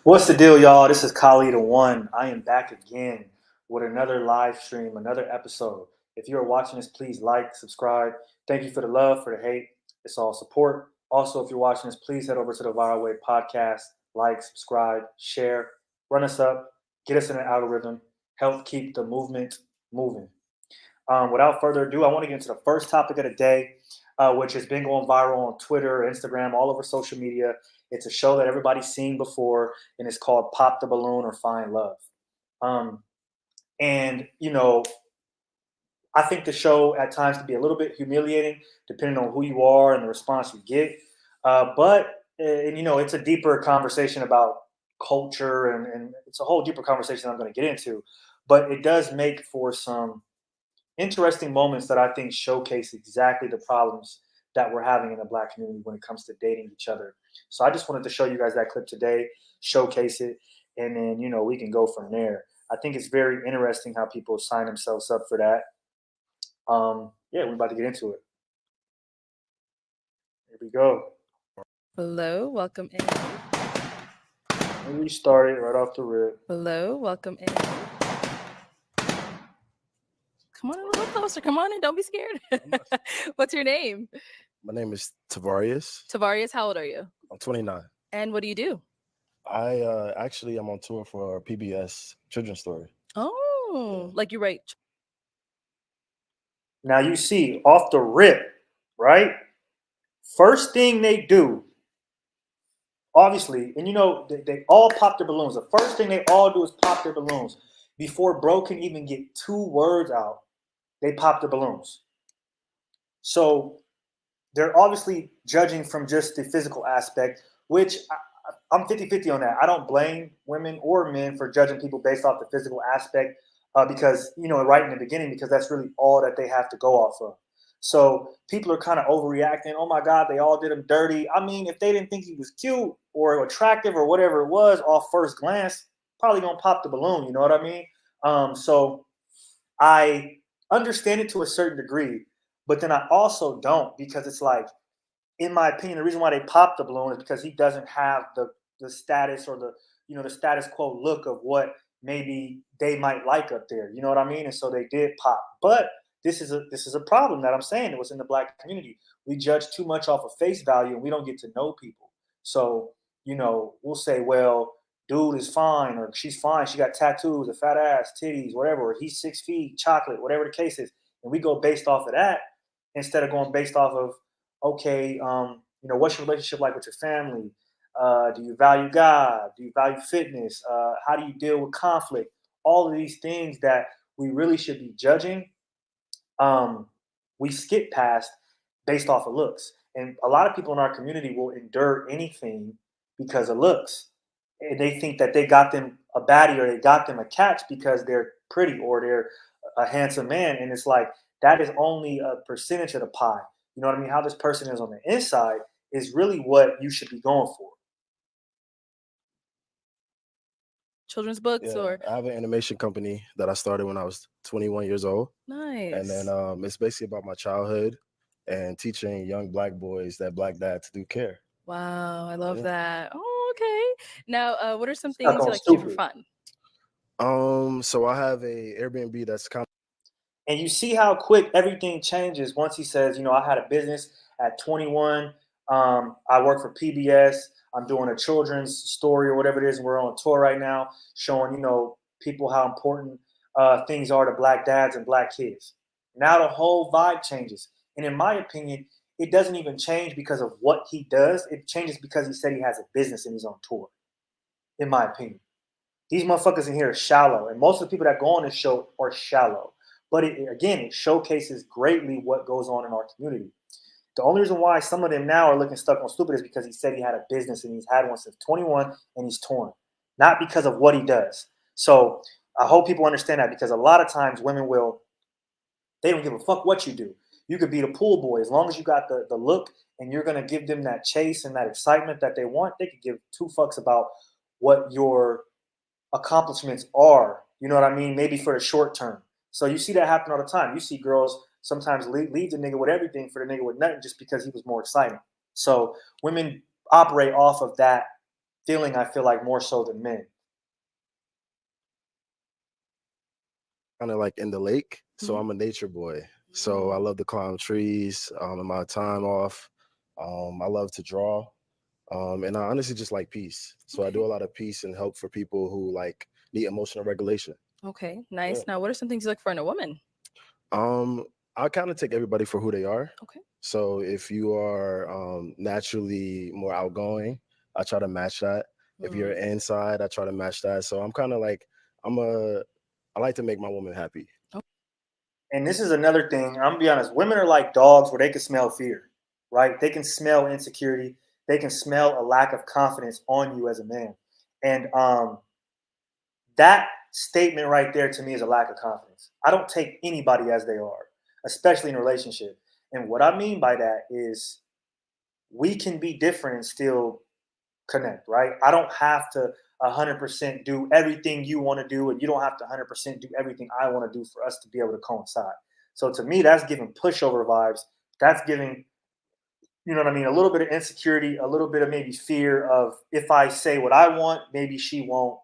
What's the deal, y'all? This is Kali the One. I am back again with another live stream, another episode. If you are watching this, please like, subscribe. Thank you for the love, for the hate. It's all support. Also, if you're watching this, please head over to the Viral Way podcast, like, subscribe, share, run us up, get us in an algorithm, help keep the movement moving. Without further ado, I want to get into the first topic of the day, which has been going viral on Twitter, Instagram, all over social media. It's a show that everybody's seen before, and it's called Pop the Balloon or Find Love. Um, and, you know, I think the show at times can be a little bit humiliating, depending on who you are and the response you get. But it's a deeper conversation about culture, and it's a whole deeper conversation I'm going to get into. But it does make for some interesting moments that I think showcase exactly the problems that we're having in the Black community when it comes to dating each other. So I just wanted to show you guys that clip today, showcase it, and then we can go from there. I think it's very interesting how people sign themselves up for that. Yeah, we're about to get into it. Here we go. Hello, welcome in. We started right off the rip. Hello, welcome in. Come on a little closer. Come on in. Don't be scared. What's your name? My name is Tavarius. Tavarius, how old are you? I'm 29. And what do you do? I I'm on tour for PBS Children's Story. Oh, like you write. Now you see off the rip, right? First thing they do, obviously, and they all pop their balloons. The first thing they all do is pop their balloons. Before bro can even get 2 words out, they pop the balloons. So they're obviously judging from just the physical aspect, which I'm 50-50 on that. I don't blame women or men for judging people based off the physical aspect because, right in the beginning, because that's really all that they have to go off of. So people are kind of overreacting. Oh my God, they all did him dirty. I mean, if they didn't think he was cute or attractive or whatever it was off first glance, probably gonna pop the balloon. You know what I mean? So I understand it to a certain degree, but then I also don't, because it's like, in my opinion, the reason why they popped the balloon is because he doesn't have the status or the status quo look of what maybe they might like up there. You know what I mean? And so they did pop. But this is a problem that I'm saying. It was in the Black community. We judge too much off of face value, and we don't get to know people. So we'll say, well, dude is fine, or she's fine. She got tattoos, a fat ass, titties, whatever. Or he's 6 feet, chocolate, whatever the case is, and we go based off of that instead of going based off of, okay, what's your relationship like with your family? Do you value God? Do you value fitness? How do you deal with conflict? All of these things that we really should be judging, we skip past based off of looks. And a lot of people in our community will endure anything because of looks. And they think that they got them a baddie or they got them a catch because they're pretty or they're a handsome man. And it's like, that is only a percentage of the pie. You know what I mean? How this person is on the inside is really what you should be going for. Children's books or I have an animation company that I started when I was 21 years old. Nice. And then it's basically about my childhood and teaching young Black boys that Black dads do care. Wow, I love that. Oh, okay. Now, what are some Stuck things you on like to do for stupid. fun? So I have a Airbnb that's kind of. And you see how quick everything changes once he says, I had a business at 21. I work for PBS. I'm doing a children's story or whatever it is. And we're on tour right now showing, people how important things are to Black dads and Black kids. Now the whole vibe changes. And in my opinion, it doesn't even change because of what he does. It changes because he said he has a business and he's on tour, in my opinion. These motherfuckers in here are shallow. And most of the people that go on this show are shallow. But it showcases greatly what goes on in our community. The only reason why some of them now are looking stuck on stupid is because he said he had a business and he's had one since 21 and he's torn. Not because of what he does. So I hope people understand that, because a lot of times women they don't give a fuck what you do. You could be the pool boy. As long as you got the look and you're going to give them that chase and that excitement that they want, they could give 2 fucks about what your accomplishments are. You know what I mean? Maybe for the short term. So you see that happen all the time. You see girls sometimes leave the nigga with everything for the nigga with nothing just because he was more exciting. So women operate off of that feeling, I feel like, more so than men. Kind of like in the lake. So Mhm. I'm a nature boy. So I love to climb trees in my time off. I love to draw. And I honestly just like peace. So I do a lot of peace and help for people who like need emotional regulation. Okay, Yeah. nice. Now, what are some things you look for in a woman? Um, I kind of take everybody for who they are. Okay. So if you are naturally more outgoing, I try to match that. If you're Mm. inside, I try to match that. So I'm kind of like I like to make my woman happy. And this is another thing. I'm gonna be honest. Women are like dogs where they can smell fear, right? They can smell insecurity. They can smell a lack of confidence on you as a man. And that statement right there to me is a lack of confidence. I don't take anybody as they are, especially in a relationship. And what I mean by that is we can be different and still connect, right? I don't have to 100% do everything you want to do, and you don't have to 100% do everything I want to do for us to be able to coincide. So to me, that's giving pushover vibes. That's giving, you know what I mean, a little bit of insecurity, a little bit of maybe fear of if I say what I want, maybe she won't,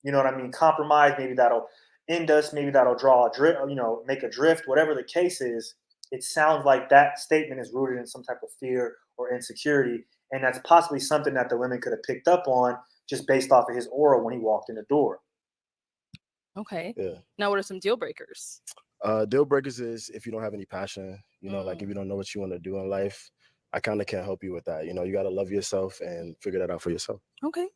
you know what I mean, compromise. Maybe that'll end us. Maybe that'll draw a drift, you know, make a drift. Whatever the case is, it sounds like that statement is rooted in some type of fear or insecurity, and that's possibly something that the women could have picked up on just based off of his aura when he walked in the door. Okay. Yeah. Now, what are some deal breakers? Deal breakers is if you don't have any passion, like Mm. if you don't know what you want to do in life, I kind of can't help you with that. You got to love yourself and figure that out for yourself. Okay.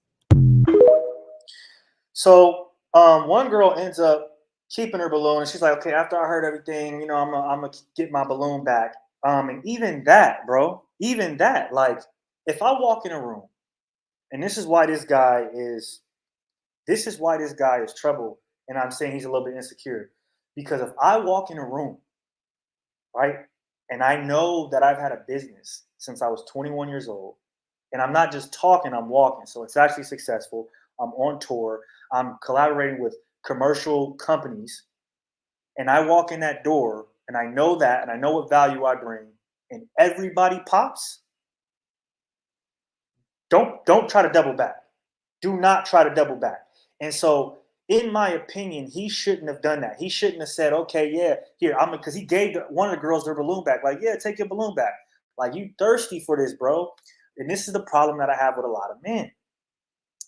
So one girl ends up keeping her balloon, and she's like, "Okay, after I heard everything, I'm gonna get my balloon back." And even that, bro, even that, like, if I walk in a room, and this is why this guy is trouble, and I'm saying he's a little bit insecure, because if I walk in a room, right, and I know that I've had a business since I was 21 years old, and I'm not just talking, I'm walking, so it's actually successful. I'm on tour. I'm collaborating with commercial companies, and I walk in that door, and I know that, and I know what value I bring, and everybody pops. Don't try to double back. Do not try to double back. And so, in my opinion, he shouldn't have done that. He shouldn't have said, "Okay, yeah, here I'm," because he gave one of the girls their balloon back. Like, yeah, take your balloon back. Like, you thirsty for this, bro. And this is the problem that I have with a lot of men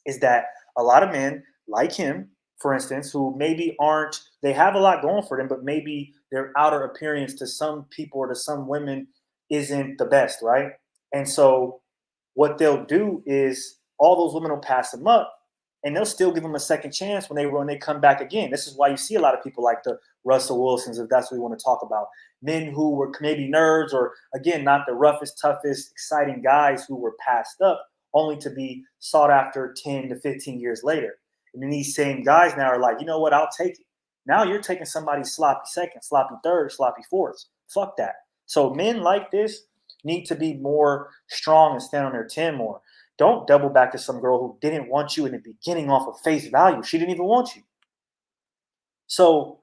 is that a lot of men like him, for instance, who maybe aren't, they have a lot going for them, but maybe their outer appearance to some people or to some women isn't the best, right? And so what they'll do is all those women will pass them up and they'll still give them a second chance when they come back again. This is why you see a lot of people like the Russell Wilsons, if that's what we want to talk about. Men who were maybe nerds or again not the roughest, toughest, exciting guys who were passed up only to be sought after 10 to 15 years later. And then these same guys now are like, you know what, I'll take it. Now you're taking somebody's sloppy second, sloppy third, sloppy fourth. Fuck that. So men like this need to be more strong and stand on their 10 more. Don't double back to some girl who didn't want you in the beginning off of face value. She didn't even want you. So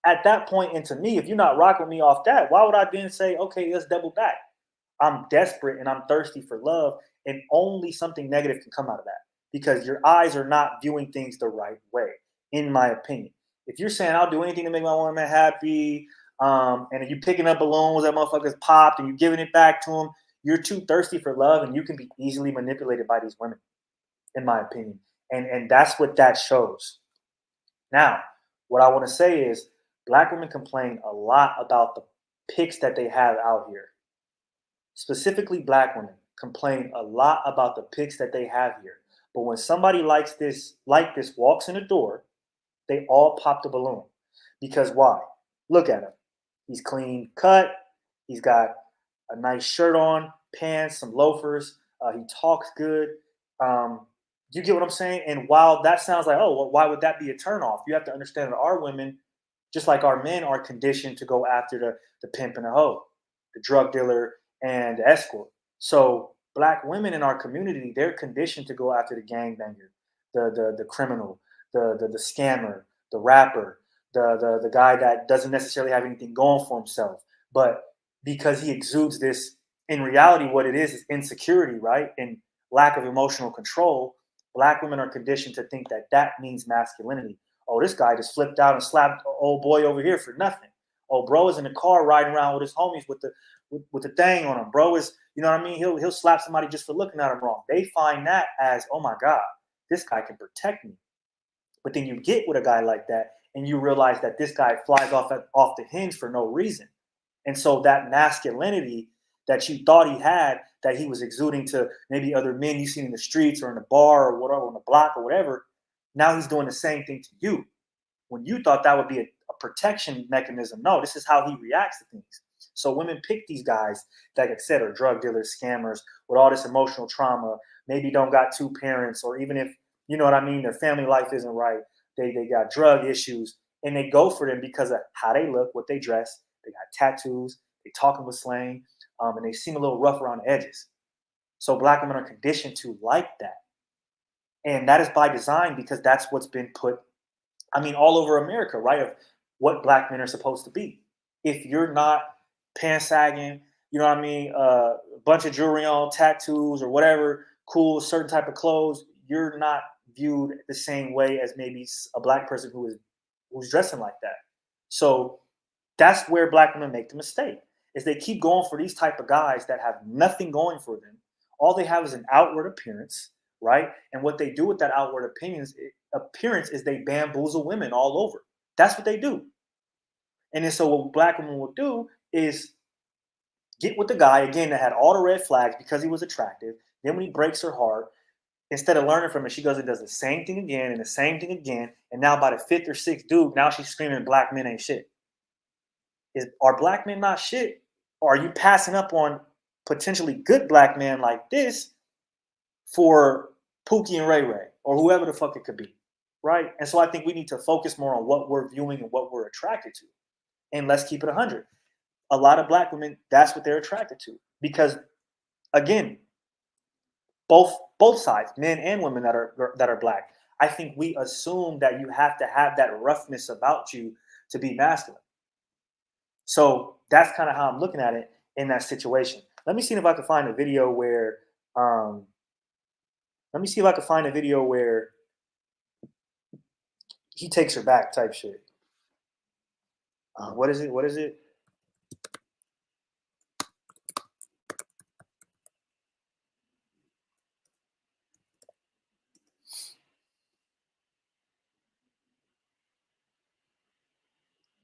at that point, and to me, if you're not rocking me off that, why would I then say, okay, let's double back? I'm desperate and I'm thirsty for love, and only something negative can come out of that because your eyes are not viewing things the right way, in my opinion. If you're saying I'll do anything to make my woman happy, and you picking up balloons that motherfuckers popped and you giving it back to them, you're too thirsty for love, and you can be easily manipulated by these women, in my opinion. And that's what that shows. Now, what I want to say is, black women complain a lot about the pics that they have out here. Specifically, black women complain a lot about the pics that they have here. But when somebody like this walks in the door, they all pop the balloon. Because why? Look at him. He's clean cut. He's got a nice shirt on, pants, some loafers. He talks good. You get what I'm saying? And while that sounds like, oh, well, why would that be a turnoff? You have to understand that our women, just like our men, are conditioned to go after the pimp and the hoe, the drug dealer and the escort. So black women in our community, they're conditioned to go after the gangbanger, the criminal, the scammer, the rapper, the guy that doesn't necessarily have anything going for himself, but because he exudes this, in reality, what it is insecurity, right, and lack of emotional control. Black women are conditioned to think that that means masculinity. Oh, this guy just flipped out and slapped an old boy over here for nothing. Oh, bro is in the car riding around with his homies with the thing on him. Bro is, you know what I mean? He'll slap somebody just for looking at him wrong. They find that as, oh my God, this guy can protect me. But then you get with a guy like that and you realize that this guy flies off the hinge for no reason. And so that masculinity that you thought he had, that he was exuding to maybe other men you seen in the streets or in the bar or whatever, on the block or whatever, now he's doing the same thing to you. When you thought that would be a protection mechanism, no, this is how he reacts to things. So women pick these guys that, like I said, are drug dealers, scammers, with all this emotional trauma, maybe don't got two parents, or even if, you know what I mean, their family life isn't right, they got drug issues, and they go for them because of how they look, what they dress, they got tattoos, they talking with slang, and they seem a little rough around the edges. So Black women are conditioned to like that. And that is by design, because that's what's been put, I mean, all over America, right? Of what Black men are supposed to be. If you're not pants sagging, you know what I mean, a bunch of jewelry on, tattoos or whatever, cool, certain type of clothes, you're not viewed the same way as maybe a Black person who's dressing like that. So that's where Black women make the mistake, is they keep going for these type of guys that have nothing going for them. All they have is an outward appearance, right? And what they do with that outward appearance is they bamboozle women all over. That's what they do. And then so what Black women will do is get with the guy, again, that had all the red flags because he was attractive. Then when he breaks her heart, instead of learning from it, she goes and does the same thing again and the same thing again. And now by the fifth or sixth dude, now she's screaming Black men ain't shit. Are Black men not shit? Or are you passing up on potentially good Black men like this for Pookie and Ray Ray or whoever the fuck it could be, right? And so I think we need to focus more on what we're viewing and what we're attracted to. And let's keep it 100. A lot of Black women, that's what they're attracted to. Because, again, both sides, men and women that are Black, I think we assume that you have to have that roughness about you to be masculine. So that's kind of how I'm looking at it in that situation. Let me see if I can find a video where he takes her back type shit. What is it?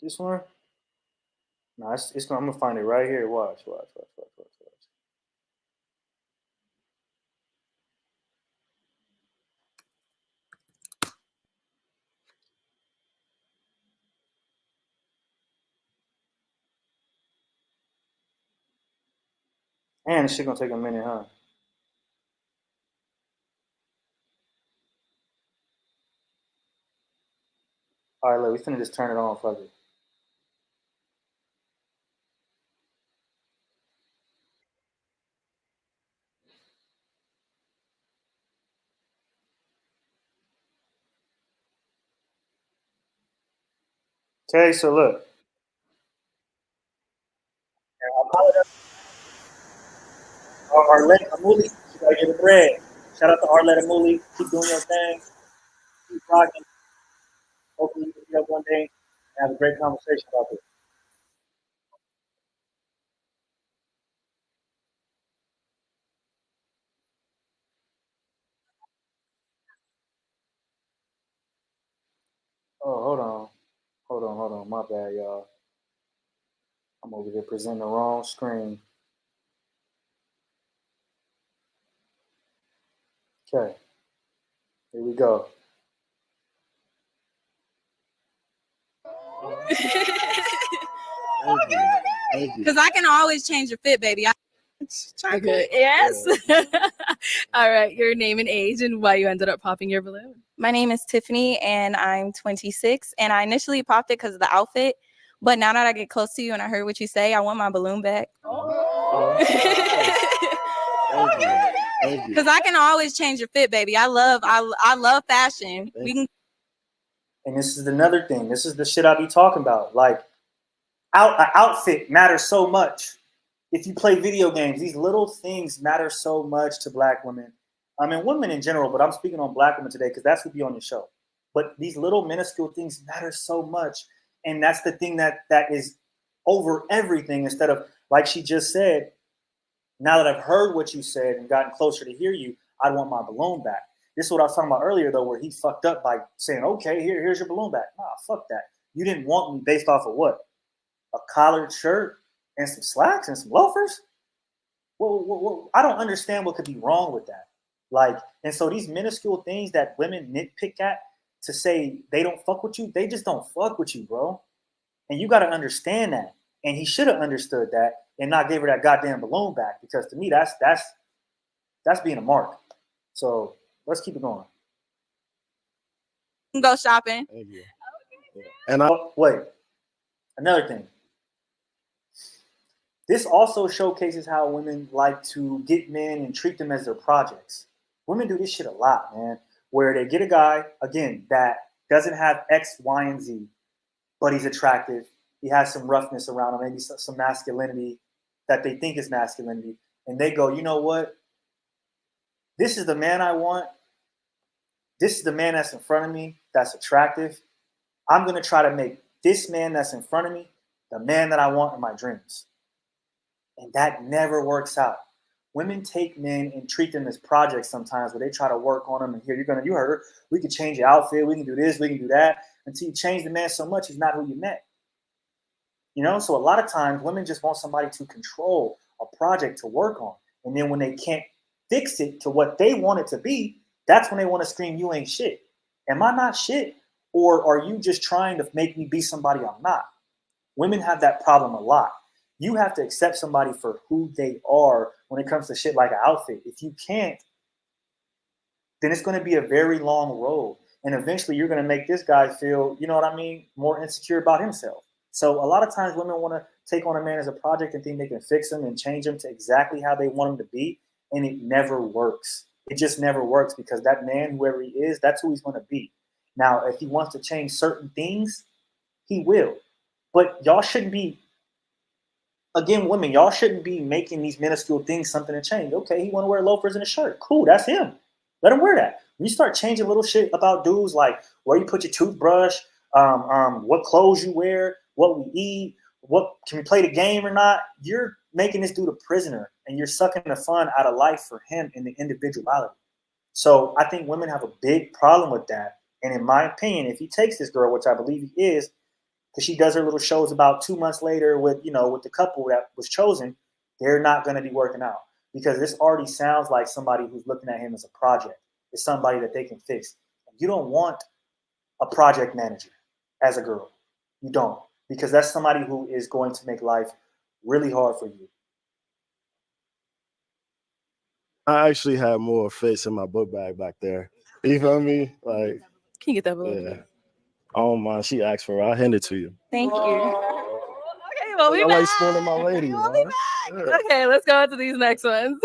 This one? No, I'm gonna find it right here. Watch. And this shit gonna take a minute, huh? All right, look, we finna just turn it on, fuck it. Okay, so look. Arletta Mooley, you gotta get a bread. Shout out to Arletta Mooley. Keep doing your thing. Keep rocking. Hopefully you can get up one day and have a great conversation about this. Oh, hold on. My bad, y'all. I'm over here presenting the wrong screen. Okay, here we go. Because I can always change your fit, baby. Okay. Yes. All right. Your name and age and why you ended up popping your balloon. My name is Tiffany and I'm 26. And I initially popped it because of the outfit. But now that I get close to you and I heard what you say, I want my balloon back. Because I can always change your fit, baby. I love fashion. We can. And this is another thing. This is the shit I be talking about. Like, an outfit matters so much. If you play video games, these little things matter so much to Black women. I mean, women in general, but I'm speaking on black women today because that's who be on your show. But these little minuscule things matter so much. And that's the thing that is over everything, instead of, like she just said, now that I've heard what you said and gotten closer to hear you, I want my balloon back. This is what I was talking about earlier, though, where he fucked up by saying, okay, here's your balloon back. Nah, fuck that. You didn't want me based off of what? A collared shirt and some slacks and some loafers? Well, I don't understand what could be wrong with that. Like, and so these minuscule things that women nitpick at to say they don't fuck with you, they just don't fuck with you, bro. And you got to understand that. And he should have understood that and not gave her that goddamn balloon back, because to me, that's being a mark. So let's keep it going. Go shopping. Thank you. And wait, another thing. This also showcases how women like to get men and treat them as their projects. Women do this shit a lot, man, where they get a guy, again, that doesn't have X, Y, and Z, but he's attractive. He has some roughness around him, maybe some masculinity that they think is masculinity. And they go, you know what? This is the man I want. This is the man that's in front of me that's attractive. I'm going to try to make this man that's in front of me the man that I want in my dreams. And that never works out. Women take men and treat them as projects sometimes, where they try to work on them. And here, you heard her. We can change your outfit. We can do this. We can do that. Until you change the man so much, he's not who you met. You know, so a lot of times women just want somebody to control a project to work on. And then when they can't fix it to what they want it to be, that's when they want to scream, you ain't shit. Am I not shit? Or are you just trying to make me be somebody I'm not? Women have that problem a lot. You have to accept somebody for who they are when it comes to shit like an outfit. If you can't, then it's going to be a very long road. And eventually you're going to make this guy feel, you know what I mean, more insecure about himself. So a lot of times women want to take on a man as a project and think they can fix him and change him to exactly how they want him to be. And it never works. It just never works, because that man, whoever he is, that's who he's going to be. Now, if he wants to change certain things, he will. But y'all shouldn't be, again, women, y'all shouldn't be making these minuscule things something to change. Okay, he want to wear loafers and a shirt. Cool, that's him. Let him wear that. When you start changing little shit about dudes, like where you put your toothbrush, what clothes you wear, what we eat, what can we play the game or not, you're making this dude a prisoner, and you're sucking the fun out of life for him in the individuality. So I think women have a big problem with that. And in my opinion, if he takes this girl, which I believe he is, because she does her little shows about 2 months later with the couple that was chosen, they're not going to be working out, because this already sounds like somebody who's looking at him as a project. It's somebody that they can fix. You don't want a project manager as a girl. You don't, because that's somebody who is going to make life really hard for you. I actually have more fits in my book bag back there. You feel me? Like, Can you get that book? Yeah. Oh my, she asked for it. I'll hand it to you. Thank you. Okay, well, we I back. like spoiling my lady. We'll be back. Okay, let's go on to these next ones.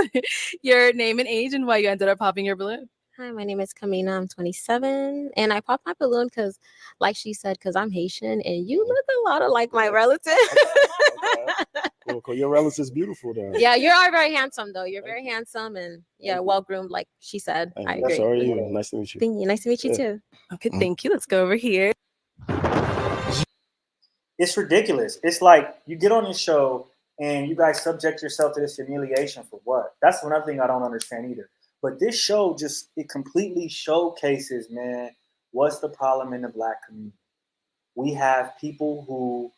Your name and age and why you ended up popping your balloon. Hi, my name is Kamina. I'm 27, and I popped my balloon because, like she said, because I'm Haitian, and you look a lot like my relative. Cool. Your relative's beautiful, though. Yeah, you are very handsome, though. You're very handsome and well groomed, like she said. I agree. So are you. Nice to meet you. Thank you. Nice to meet you too. Okay, thank you. Let's go over here. It's ridiculous. It's like you get on this show and you guys subject yourself to this humiliation for what? That's another thing I don't understand either. But this show it completely showcases, man, what's the problem in the Black community. We have people who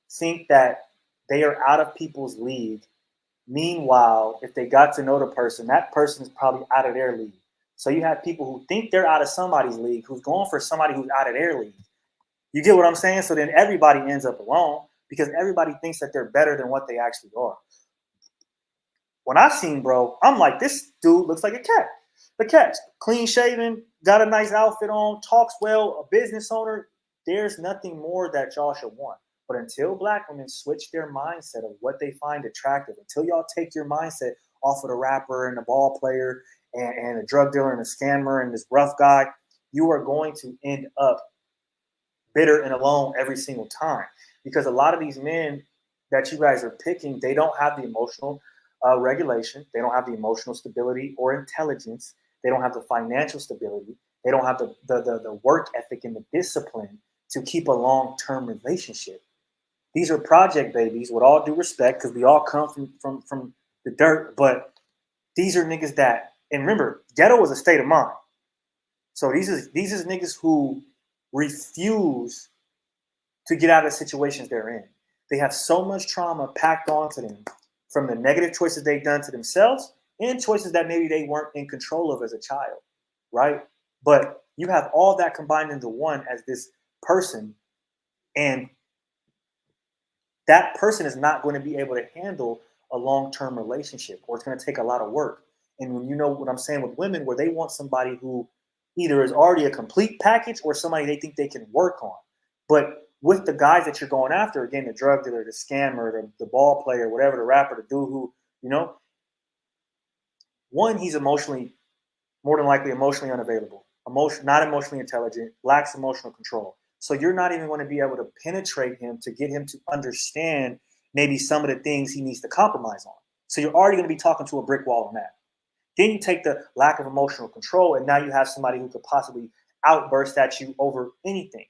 think that they are out of people's league. Meanwhile, if they got to know the person, that person is probably out of their league. So you have people who think they're out of somebody's league, who's going for somebody who's out of their league. You get what I'm saying? So then everybody ends up alone, because everybody thinks that they're better than what they actually are. When I seen bro, I'm like, this dude looks like a cat. The cat's clean shaven, got a nice outfit on, talks well, a business owner. There's nothing more that y'all should want. But until Black women switch their mindset of what they find attractive, until y'all take your mindset off of the rapper and the ball player and the drug dealer and the scammer and this rough guy, you are going to end up bitter and alone every single time. Because a lot of these men that you guys are picking, they don't have the emotional regulation. They don't have the emotional stability or intelligence They don't have the financial stability. They don't have the work ethic and the discipline to keep a long-term relationship. These are project babies, with all due respect, because we all come from the dirt, but these are niggas that, and remember, ghetto is a state of mind. So these is niggas who refuse to get out of the situations they're in. They have so much trauma packed onto them from the negative choices they've done to themselves and choices that maybe they weren't in control of as a child, right? But you have all that combined into one as this person, and that person is not going to be able to handle a long-term relationship, or it's going to take a lot of work. And when you know what I'm saying with women, where they want somebody who either is already a complete package or somebody they think they can work on. But with the guys that you're going after, again, the drug dealer, the scammer, the ball player, whatever, the rapper, the dude who, one, he's more than likely emotionally unavailable, not emotionally intelligent, lacks emotional control. So you're not even going to be able to penetrate him to get him to understand maybe some of the things he needs to compromise on. So you're already going to be talking to a brick wall on that. Then you take the lack of emotional control, and now you have somebody who could possibly outburst at you over anything,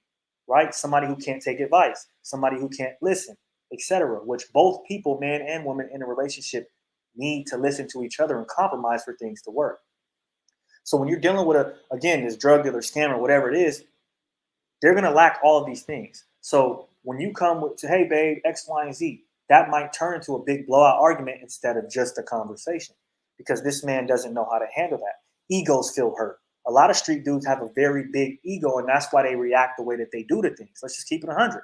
right? Somebody who can't take advice, somebody who can't listen, etc. Which both people, man and woman in a relationship, need to listen to each other and compromise for things to work. So when you're dealing with this drug dealer, scammer, whatever it is, they're going to lack all of these things. So when you come with, hey, babe, X, Y, and Z, that might turn into a big blowout argument instead of just a conversation, because this man doesn't know how to handle that. Egos feel hurt. A lot of street dudes have a very big ego, and that's why they react the way that they do to things. Let's just keep it 100.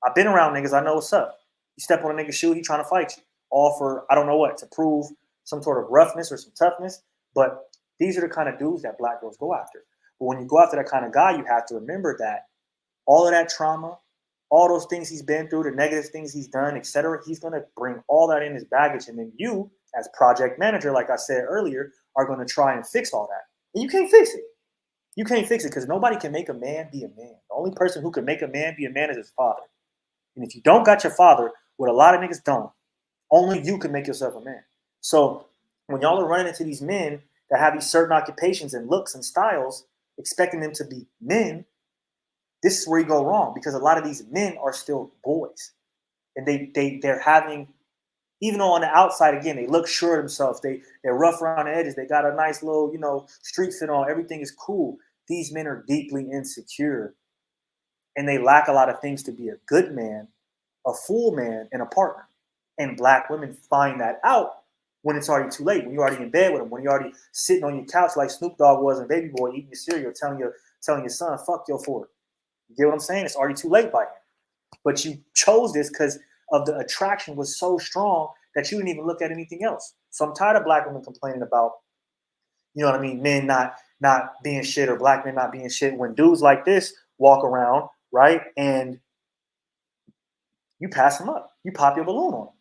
I've been around niggas. I know what's up. You step on a nigga's shoe, he trying to fight you. All for, I don't know what, to prove some sort of roughness or some toughness. But these are the kind of dudes that black girls go after. But when you go after that kind of guy, you have to remember that all of that trauma, all those things he's been through, the negative things he's done, etc., he's going to bring all that in his baggage. And then you, as project manager, like I said earlier, are going to try and fix all that. And you can't fix it. You can't fix it because nobody can make a man be a man. The only person who can make a man be a man is his father. And if you don't got your father, what a lot of niggas don't, only you can make yourself a man. So when y'all are running into these men that have these certain occupations and looks and styles, expecting them to be men, this is where you go wrong, because a lot of these men are still boys. And they're having, even though on the outside, again, they look sure of themselves, they're rough around the edges, they got a nice little, street fit on, everything is cool. These men are deeply insecure, and they lack a lot of things to be a good man, a full man, and a partner. And black women find that out when it's already too late, when you're already in bed with them, when you're already sitting on your couch like Snoop Dogg was in Baby Boy, eating your cereal, telling your son, fuck your Ford. You get what I'm saying? It's already too late by him. But you chose this because of the attraction was so strong that you didn't even look at anything else. So I'm tired of black women complaining about, men not being shit, or black men not being shit, when dudes like this walk around, right? And you pass them up. You pop your balloon on them.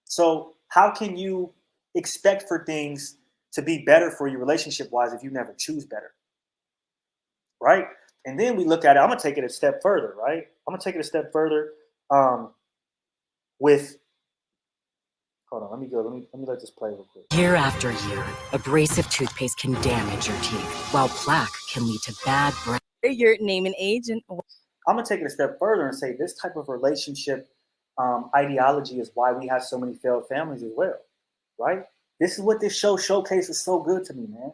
So how can you expect for things to be better for you relationship-wise if you never choose better, right? And then we look at it. I'm going to take it a step further, right? I'm going to take it a step further with – hold on. Let me let this play real quick. Year after year, abrasive toothpaste can damage your teeth, while plaque can lead to bad breath. Your name and age. And I'm going to take it a step further and say this type of relationship ideology is why we have so many failed families as well, right? This is what this show showcases so good to me, man.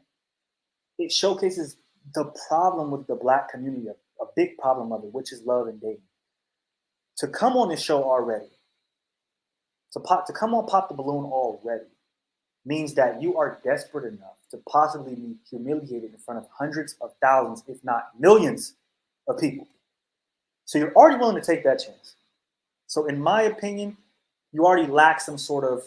It showcases the problem with the black community, a big problem of it, which is love and dating. To come on this show already, to come on Pop the Balloon already, means that you are desperate enough to possibly be humiliated in front of hundreds of thousands, if not millions of people. So you're already willing to take that chance. So in my opinion, you already lack some sort of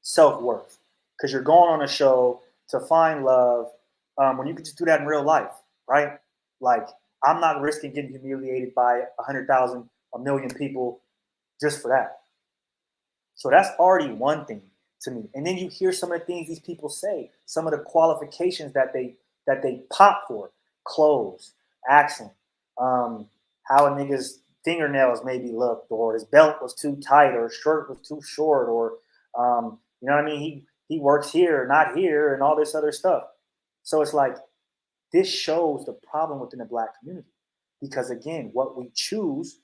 self-worth, because you're going on a show to find love when you can just do that in real life, right? Like, I'm not risking getting humiliated by 100,000, a million people just for that. So that's already one thing to me. And then you hear some of the things these people say, some of the qualifications that they pop for: clothes, accent, how a nigga's fingernails maybe looked, or his belt was too tight, or his shirt was too short, or you know what I mean? he works here, not here, and all this other stuff. So it's like, this shows the problem within the Black community. Because again, what we choose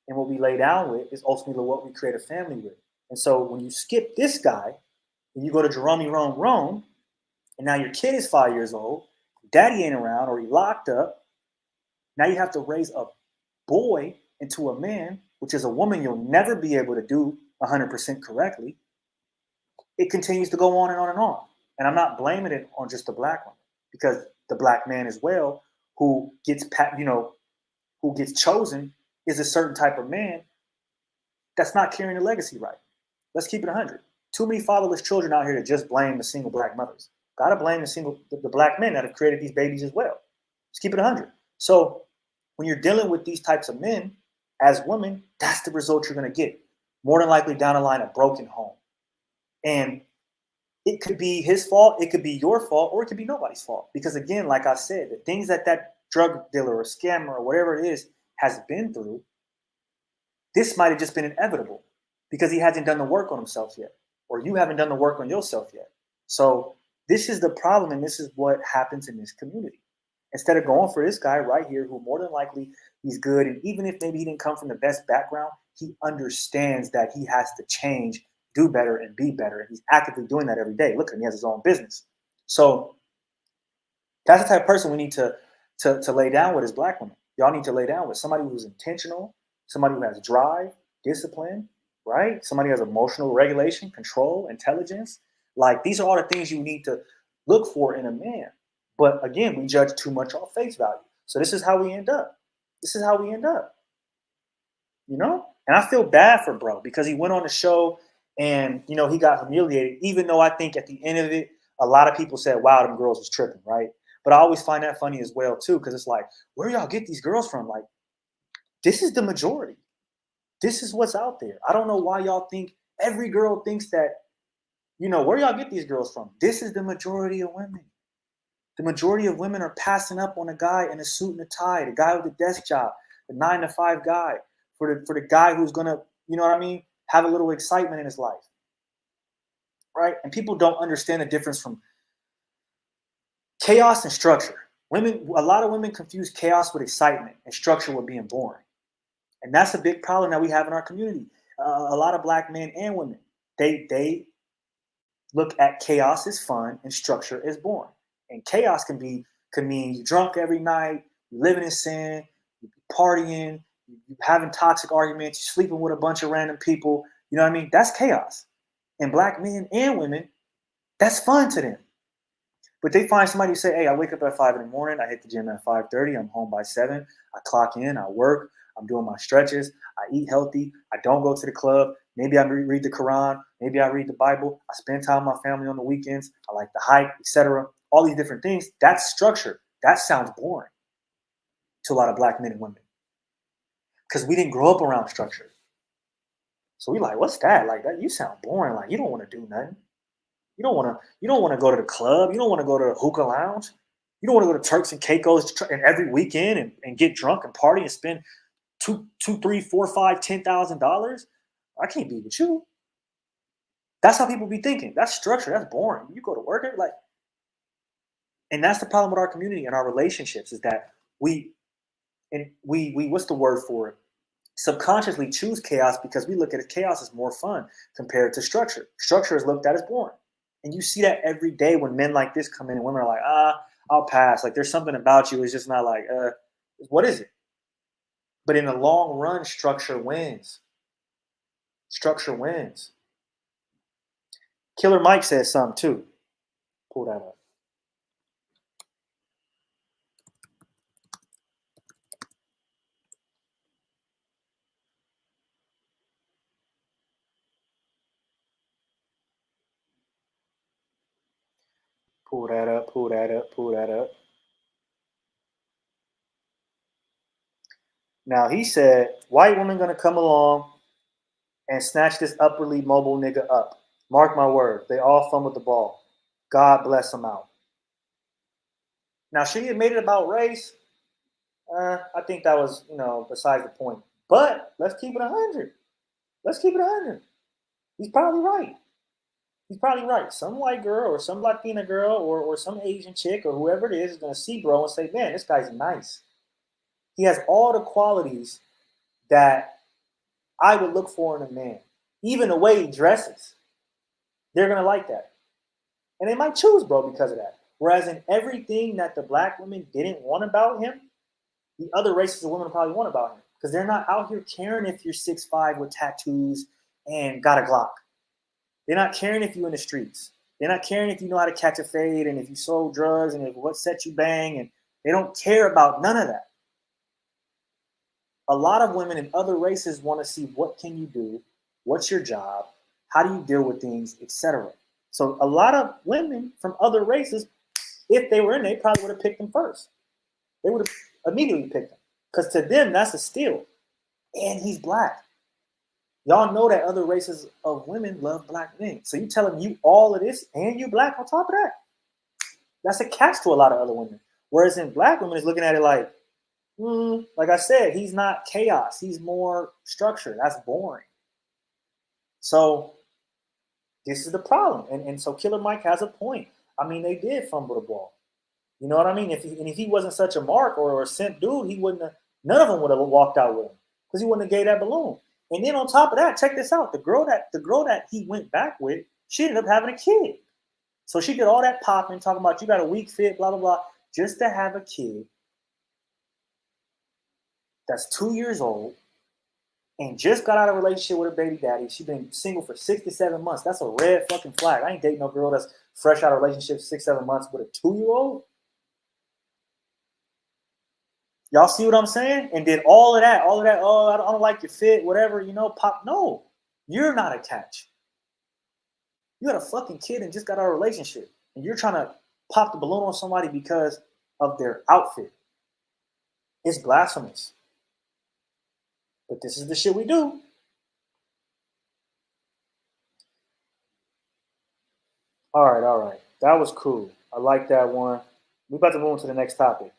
and what we lay down with is ultimately what we create a family with. And so when you skip this guy and you go to Jerome Rome, and now your kid is 5 years old, daddy ain't around or he locked up, now you have to raise a boy into a man, which is a woman you'll never be able to do 100% correctly. It continues to go on and on and on. And I'm not blaming it on just the Black one, because the Black man as well, who gets, who gets chosen, is a certain type of man that's not carrying the legacy right. Let's keep it 100. Too many fatherless children out here to just blame the single Black mothers. Gotta blame the Black men that have created these babies as well. Let's keep it 100. So when you're dealing with these types of men as women, that's the result you're gonna get. More than likely down the line, a broken home. And it could be his fault, it could be your fault, or it could be nobody's fault. Because again, like I said, the things that drug dealer or scammer or whatever it is has been through, this might have just been inevitable because he hasn't done the work on himself yet, or you haven't done the work on yourself yet. So this is the problem, and this is what happens in this community. Instead of going for this guy right here, who more than likely he's good, and even if maybe he didn't come from the best background, he understands that he has to change, do better, and be better. And he's actively doing that every day. Look at him, he has his own business. So that's the type of person we need to lay down with as Black women. Y'all need to lay down with somebody who's intentional, somebody who has drive, discipline, right? Somebody who has emotional regulation, control, intelligence. Like, these are all the things you need to look for in a man. But again, we judge too much off face value. So this is how we end up. This is how we end up. You know? And I feel bad for bro because he went on the show and, you know, he got humiliated, even though I think at the end of it, a lot of people said, wow, them girls was tripping, right? But I always find that funny as well, too, because it's like, where y'all get these girls from? Like, this is the majority. This is what's out there. I don't know why y'all think every girl thinks that, you know, where y'all get these girls from? This is the majority of women. The majority of women are passing up on a guy in a suit and a tie, the guy with the desk job, the 9-to-5 guy, for the guy who's gonna, you know what I mean, have a little excitement in his life, right? And people don't understand the difference from chaos and structure. A lot of women confuse chaos with excitement and structure with being boring, and that's a big problem that we have in our community. A lot of Black men and women, they look at chaos as fun and structure as boring. And chaos can mean you drunk every night, you living in sin, you partying, you having toxic arguments, you sleeping with a bunch of random people. You know what I mean? That's chaos. And Black men and women, that's fun to them. But they find somebody who say, hey, I wake up at 5 in the morning, I hit the gym at 5:30, I'm home by 7, I clock in, I work, I'm doing my stretches, I eat healthy, I don't go to the club, maybe I read the Quran, maybe I read the Bible, I spend time with my family on the weekends, I like to hike, etc. All these different things, that's structure. That sounds boring to a lot of Black men and women because we didn't grow up around structure. So we like, what's that? Like, that you sound boring. Like, you don't want to do nothing. You don't want to go to the club. You don't want to go to the hookah lounge. You don't want to go to Turks and Caicos and every weekend and get drunk and party and spend $2, $3, $4, $5, $10,000. I can't be with you. That's how people be thinking. That's structure. That's boring. You go to work like, and that's the problem with our community and our relationships is that we what's the word for it? Subconsciously choose chaos because we look at it, chaos as more fun compared to structure. Structure is looked at as boring. And you see that every day when men like this come in and women are like, I'll pass. Like, there's something about you. It's just not like, what is it? But in the long run, structure wins. Structure wins. Killer Mike says something too. Pull that up. Pull that up, pull that up, pull that up. Now, he said, white woman going to come along and snatch this upwardly mobile nigga up. Mark my word, they all fumbled the ball. God bless them out. Now, should he have made it about race? I think that was, besides the point. But let's keep it 100. Let's keep it 100. He's probably right. He's probably right. Some white girl or some Latina girl or some Asian chick or whoever it is going to see bro and say, man, this guy's nice. He has all the qualities that I would look for in a man. Even the way he dresses. They're going to like that. And they might choose bro because of that. Whereas in everything that the black women didn't want about him, the other races of women probably want about him. Because they're not out here caring if you're 6'5" with tattoos and got a Glock. They're not caring if you're in the streets. They're not caring if you know how to catch a fade and if you sold drugs and if what set you bang. And they don't care about none of that. A lot of women in other races want to see what can you do, what's your job, how do you deal with things, etc. So a lot of women from other races, if they were in, they probably would have picked him first. They would have immediately picked him. Because to them, that's a steal. And he's black. Y'all know that other races of women love black men. So you tell them you all of this and you black on top of that. That's a catch to a lot of other women. Whereas in black women is looking at it like, like I said, he's not chaos. He's more structured. That's boring. So this is the problem. And so Killer Mike has a point. I mean, they did fumble the ball. You know what I mean? If he wasn't such a mark or a simp dude, he wouldn't have, none of them would have walked out with him because he wouldn't have gave that balloon. And then on top of that, check this out. The girl that he went back with, she ended up having a kid. So she did all that popping, talking about you got a weak fit, blah, blah, blah, just to have a kid that's 2 years old and just got out of a relationship with her baby daddy. She's been single for 6 to 7 months. That's a red fucking flag. I ain't dating no girl that's fresh out of a relationship 6, 7 months with a 2-year-old. Y'all see what I'm saying? And did all of that, oh, I don't like your fit, whatever, pop. No, you're not attached. You got a fucking kid and just got out of a relationship. And you're trying to pop the balloon on somebody because of their outfit. It's blasphemous. But this is the shit we do. All right. That was cool. I like that one. We're about to move on to the next topic.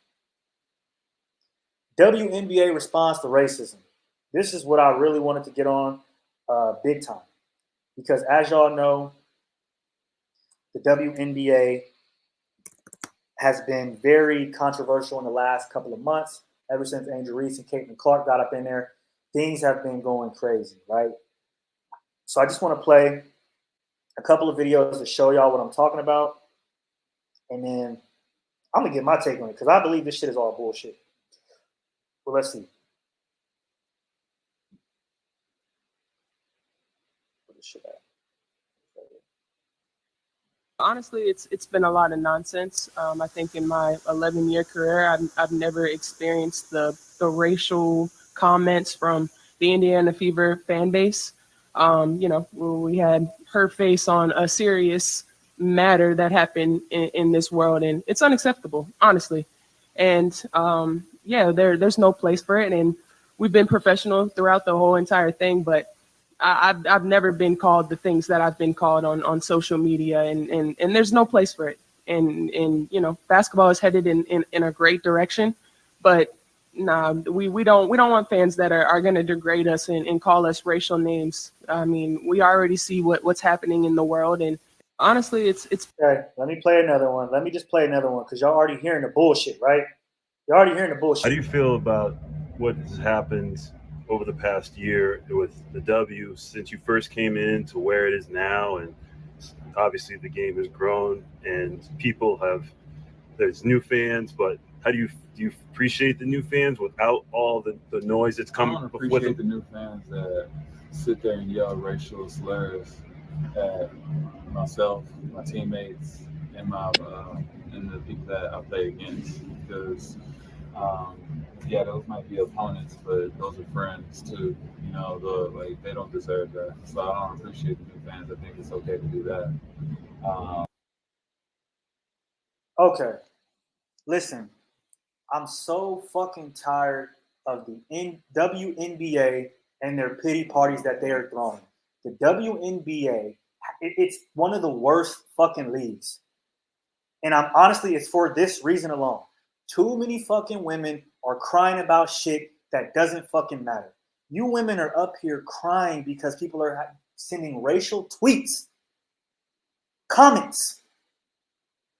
WNBA response to racism. This is what I really wanted to get on big time. Because as y'all know, the WNBA has been very controversial in the last couple of months. Ever since Angel Reese and Caitlin Clark got up in there, things have been going crazy, right? So I just want to play a couple of videos to show y'all what I'm talking about. And then I'm going to get my take on it because I believe this shit is all bullshit. Well, let's see. Where this shit at? Honestly, it's been a lot of nonsense. I think in my 11-year career, I've never experienced the racial comments from the Indiana Fever fan base. We had her face on a serious matter that happened in this world, and it's unacceptable, honestly. And there's no place for it. And we've been professional throughout the whole entire thing, but I've never been called the things that I've been called on social media, and there's no place for it. And basketball is headed in a great direction, but nah, we don't want fans that are going to degrade us and call us racial names. I mean, we already see what's happening in the world, and honestly, it's okay. Let me play another one. Let me just play another one because y'all already hearing the bullshit, right? You're already hearing the bullshit. How do you feel about what has happened over the past year with the W since you first came in to where it is now? And obviously the game has grown and there's new fans, but how do you appreciate the new fans without all the noise that's coming with them? I appreciate the new fans that sit there and yell racial slurs at myself, my teammates, and the people that I play against, because those might be opponents, but those are friends too. They don't deserve that. So I don't appreciate the new fans. I think it's okay to do that. Okay. Listen, I'm so fucking tired of the WNBA and their pity parties that they are throwing. The WNBA, it's one of the worst fucking leagues. And it's for this reason alone. Too many fucking women are crying about shit that doesn't fucking matter. You women are up here crying because people are sending racial tweets Comments.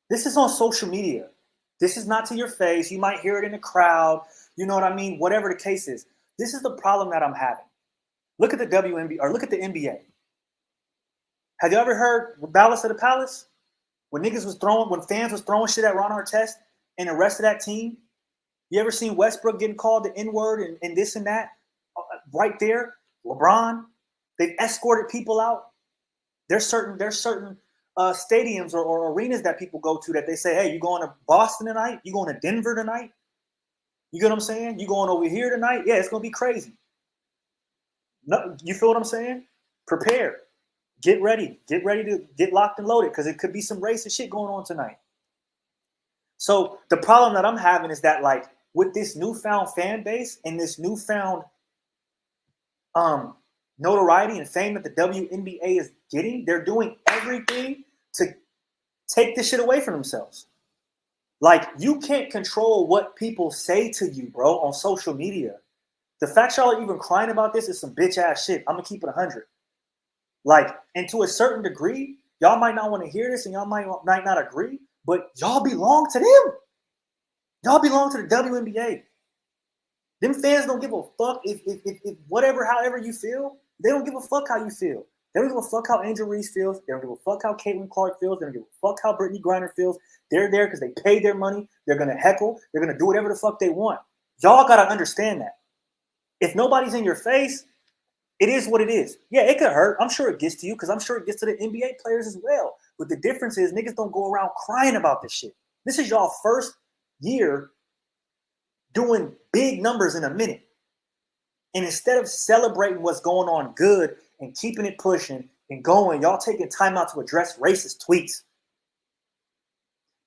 This is on social media. This is not to your face. You might hear it in the crowd. You know what I mean? Whatever the case is. This is the problem that I'm having. Look at the WNBA, or look at the NBA. Have you ever heard Dallas of the Palace? When fans was throwing shit at Ron Artest and the rest of that team? You ever seen Westbrook getting called the N-word and this and that? Right there. LeBron. They've escorted people out. There's certain stadiums or arenas that people go to that they say, hey, you going to Boston tonight? You going to Denver tonight? You get what I'm saying? You going over here tonight? Yeah, it's going to be crazy. No, you feel what I'm saying? Prepare. Get ready. Get ready to get locked and loaded because it could be some racist shit going on tonight. So the problem that I'm having is that, like, with this newfound fan base and this newfound notoriety and fame that the WNBA is getting, they're doing everything to take this shit away from themselves. Like, you can't control what people say to you, bro, on social media. The fact y'all are even crying about this is some bitch ass shit. I'm gonna keep it 100. Like, and to a certain degree, y'all might not want to hear this and y'all might not agree, but y'all belong to them. Y'all belong to the WNBA. Them fans don't give a fuck if however you feel. They don't give a fuck how you feel. They don't give a fuck how Angel Reese feels. They don't give a fuck how Caitlin Clark feels. They don't give a fuck how Brittany Griner feels. They're there because they paid their money. They're going to heckle. They're going to do whatever the fuck they want. Y'all got to understand that. If nobody's in your face, it is what it is. Yeah, it could hurt. I'm sure it gets to you because I'm sure it gets to the NBA players as well. But the difference is niggas don't go around crying about this shit. This is y'all first year doing big numbers in a minute. And instead of celebrating what's going on good and keeping it pushing and going, y'all taking time out to address racist tweets.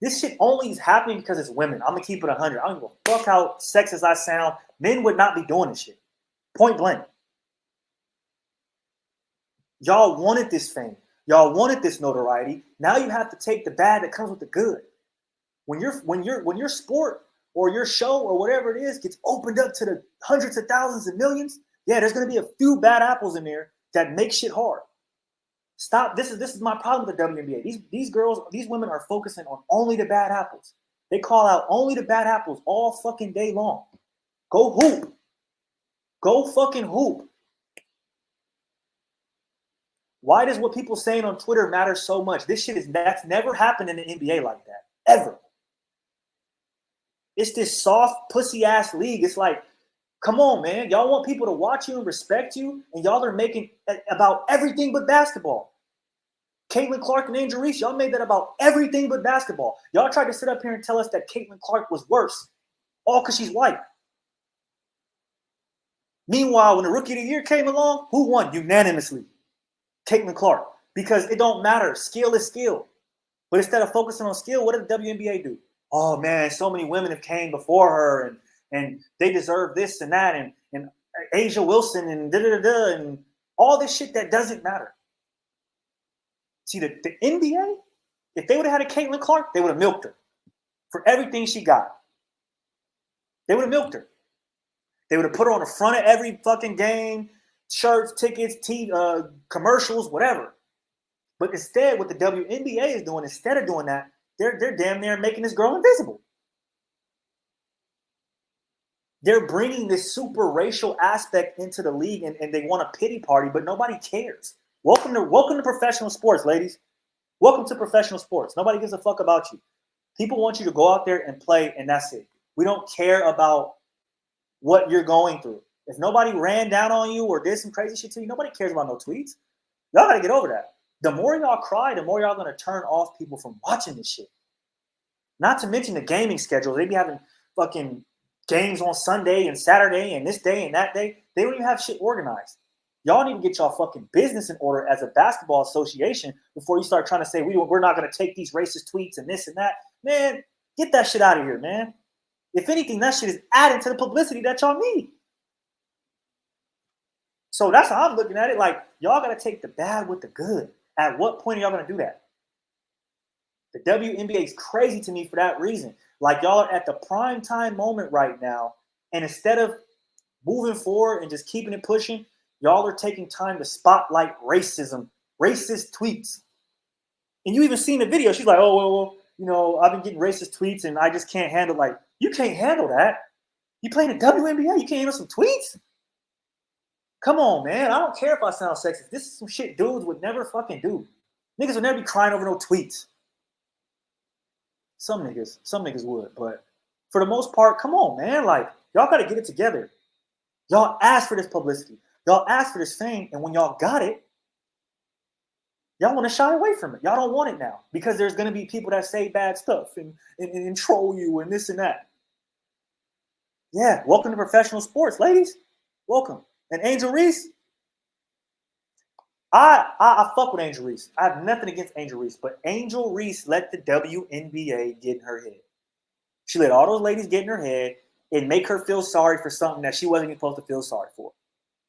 This shit only is happening because it's women. I'm going to keep it 100. I don't give a fuck how sexist I sound. Men would not be doing this shit. Point blank. Y'all wanted this fame. Y'all wanted this notoriety. Now you have to take the bad that comes with the good. When your sport or your show or whatever it is gets opened up to the hundreds of thousands and millions, yeah, there's going to be a few bad apples in there that make shit hard. Stop. This is my problem with the WNBA. These women are focusing on only the bad apples. They call out only the bad apples all fucking day long. Go hoop. Go fucking hoop. Why does what people saying on Twitter matter so much? That's never happened in the NBA like that. Ever. It's this soft, pussy-ass league. It's like, come on, man. Y'all want people to watch you and respect you, and y'all are making it about everything but basketball. Caitlin Clark and Angel Reese, y'all made that about everything but basketball. Y'all tried to sit up here and tell us that Caitlin Clark was worse, all because she's white. Meanwhile, when the Rookie of the Year came along, who won unanimously? Caitlin Clark. Because it don't matter. Skill is skill. But instead of focusing on skill, what did the WNBA do? Oh, man, so many women have came before her, and they deserve this and that, and Asia Wilson and da-da-da-da, and all this shit that doesn't matter. See, the NBA, if they would have had a Caitlin Clark, they would have milked her for everything she got. They would have milked her. They would have put her on the front of every fucking game, shirts, tickets, commercials, whatever. But instead, what the WNBA is doing, instead of doing that, they're damn near making this girl invisible. They're bringing this super racial aspect into the league, and they want a pity party, but nobody cares. Welcome to professional sports, ladies. Welcome to professional sports. Nobody gives a fuck about you. People want you to go out there and play, and that's it. We don't care about what you're going through. If nobody ran down on you or did some crazy shit to you, nobody cares about no tweets. Y'all got to get over that. The more y'all cry, the more y'all going to turn off people from watching this shit. Not to mention the gaming schedule. They be having fucking games on Sunday and Saturday and this day and that day. They don't even have shit organized. Y'all need to get y'all fucking business in order as a basketball association before you start trying to say we're not going to take these racist tweets and this and that. Man, get that shit out of here, man. If anything, that shit is adding to the publicity that y'all need. So that's how I'm looking at it. Like, y'all got to take the bad with the good. At what point are y'all going to do that? The WNBA is crazy to me for that reason. Like, y'all are at the prime time moment right now, and instead of moving forward and just keeping it pushing, y'all are taking time to spotlight racism, racist tweets. And you even seen the video. She's like, oh, well, you know, I've been getting racist tweets and I just can't handle, like, you can't handle that. You playing the WNBA, you can't handle some tweets? Come on, man. I don't care if I sound sexist. This is some shit dudes would never fucking do. Niggas would never be crying over no tweets. Some niggas would, but for the most part, come on, man. Like, y'all got to get it together. Y'all asked for this publicity. Y'all asked for this fame, and when y'all got it, y'all want to shy away from it. Y'all don't want it now because there's going to be people that say bad stuff and troll you and this and that. Yeah, welcome to professional sports, ladies. Welcome. And Angel Reese, I fuck with Angel Reese. I have nothing against Angel Reese, but Angel Reese let the WNBA get in her head. She let all those ladies get in her head and make her feel sorry for something that she wasn't even supposed to feel sorry for.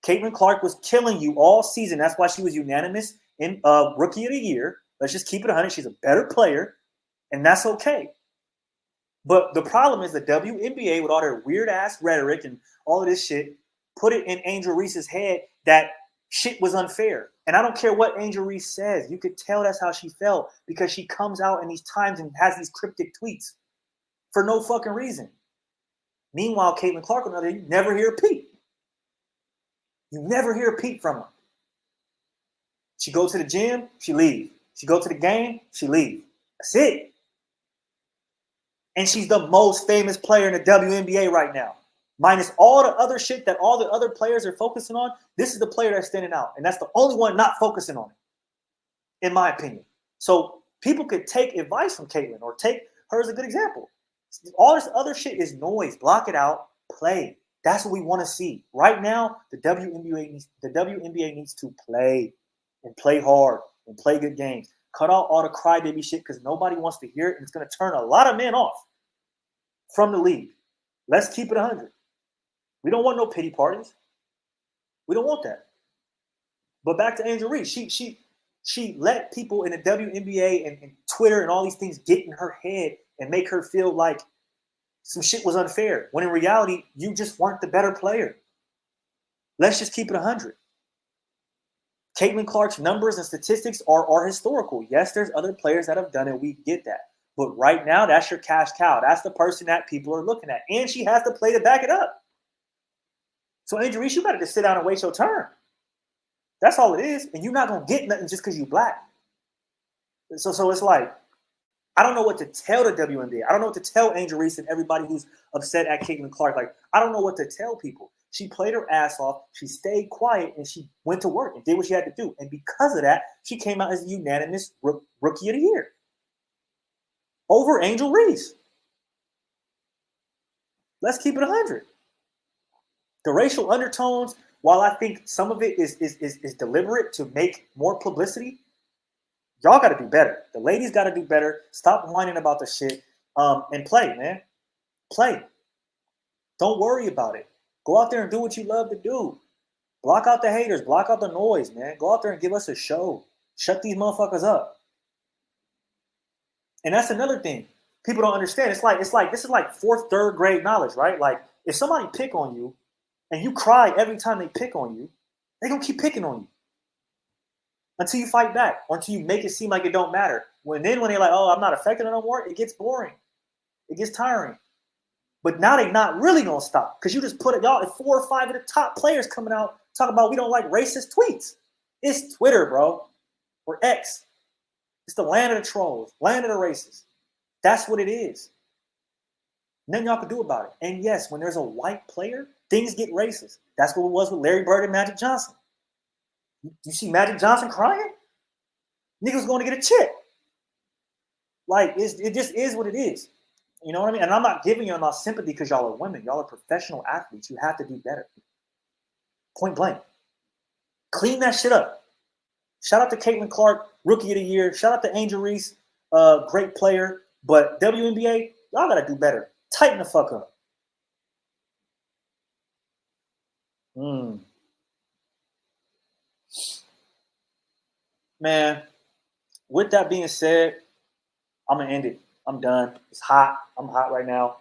Caitlin Clark was killing you all season. That's why she was unanimous in Rookie of the Year. Let's just keep it 100. She's a better player, and that's okay. But the problem is the WNBA, with all their weird-ass rhetoric and all of this shit, put it in Angel Reese's head that shit was unfair. And I don't care what Angel Reese says. You could tell that's how she felt because she comes out in these times and has these cryptic tweets for no fucking reason. Meanwhile, Caitlin Clark, on the other hand, you never hear a peep. You never hear a peep from her. She go to the gym, she leave. She go to the game, she leave. That's it. And she's the most famous player in the WNBA right now. Minus all the other shit that all the other players are focusing on, this is the player that's standing out. And that's the only one not focusing on it, in my opinion. So people could take advice from Caitlin or take her as a good example. All this other shit is noise. Block it out. Play. That's what we want to see. Right now, the WNBA needs to play and play hard and play good games. Cut out all the crybaby shit because nobody wants to hear it, and it's going to turn a lot of men off from the league. Let's keep it 100. We don't want no pity parties. We don't want that. But back to Angel Reese. She let people in the WNBA and Twitter and all these things get in her head and make her feel like some shit was unfair. When in reality, you just weren't the better player. Let's just keep it 100. Caitlin Clark's numbers and statistics are historical. Yes, there's other players that have done it. We get that. But right now, that's your cash cow. That's the person that people are looking at. And she has to play to back it up. So, Angel Reese, you got to just sit down and wait your turn. That's all it is. And you're not going to get nothing just because you're black. So it's like, I don't know what to tell the WNBA. I don't know what to tell Angel Reese and everybody who's upset at Caitlin Clark. Like, I don't know what to tell people. She played her ass off. She stayed quiet, and she went to work and did what she had to do. And because of that, she came out as a unanimous Rookie of the Year over Angel Reese. Let's keep it 100. The racial undertones, while I think some of it is deliberate to make more publicity, y'all got to do better. The ladies got to do better. Stop whining about the shit and play, man. Play. Don't worry about it. Go out there and do what you love to do. Block out the haters. Block out the noise, man. Go out there and give us a show. Shut these motherfuckers up. And that's another thing people don't understand. It's like this is like 4th, 3rd grade knowledge, right? Like if somebody pick on you and you cry every time they pick on you, they're gonna keep picking on you until you fight back, or until you make it seem like it don't matter. When they're like, oh, I'm not affected no more, it gets boring. It gets tiring. But now they're not really gonna stop because you just put it, y'all, 4 or 5 of the top players coming out talking about we don't like racist tweets. It's Twitter, bro, or X. It's the land of the trolls, land of the racists. That's what it is. Nothing y'all can do about it. And yes, when there's a white player, things get racist. That's what it was with Larry Bird and Magic Johnson. You see Magic Johnson crying? Niggas going to get a chip. Like, it just is what it is. You know what I mean? And I'm not giving y'all sympathy because y'all are women. Y'all are professional athletes. You have to do better. Point blank. Clean that shit up. Shout out to Caitlin Clark, Rookie of the Year. Shout out to Angel Reese, great player. But WNBA, y'all got to do better. Tighten the fuck up. Man, with that being said, I'm going to end it. I'm done. It's hot. I'm hot right now.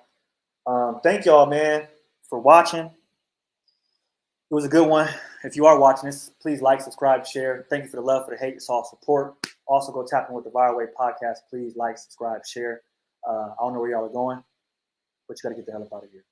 Thank y'all, man, for watching. It was a good one. If you are watching this, please like, subscribe, share. Thank you for the love, for the hate. It's all support. Also, go tap in with the Viral Way podcast. Please like, subscribe, share. I don't know where y'all are going, but you got to get the hell up out of here.